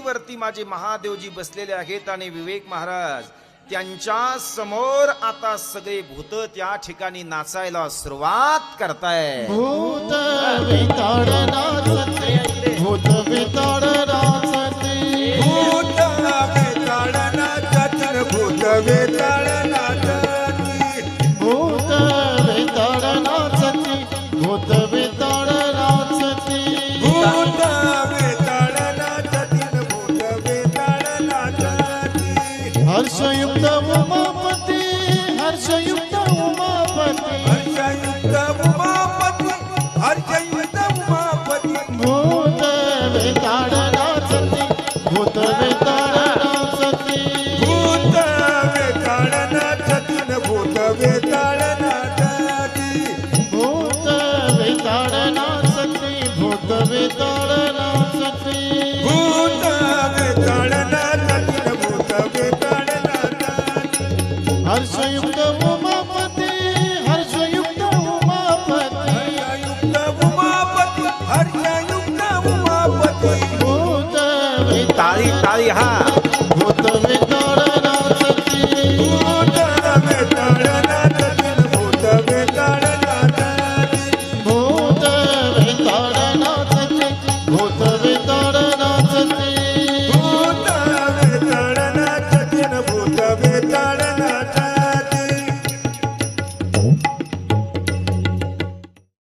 मूर्तीवरती माझे महादेवजी बसलेले आहेत आणि विवेक महाराज त्यांच्या समोर आता सगळे भूत त्या ठिकाणी नाचायला सुरुवात करताय. भूत वेताळ नाचते, भूत वेताळ नाचते, भूत वेताळ नाचते, भूत वेताळ नाचते, भूत वेताळ नाचते, भूत वेताळ नाचते, भूत वेताळ नाचते, भूत वेताळ नाचते. हर्षयुक्त उमापती, हर्षयुक्त उमापती, हर्षयुक्त उमापती, हर्षयुक्त उमापती. भूत वेताळ नाचते, भूत वेताळ नाचते, भूत वेताळ नाचते, भूत वेताळ नाचते. भूत वेताळ नाचते, भूत वेताळ नाचते, भूत वेताळ नाचते, भूत वेताळ नाचते. हर्षयुक्त उमापती, हर्षयुक्त उमापती, हर्षयुक्त उमापती, हर्षयुक्त उमापती. भूत टाळी वेताळ टाळी हा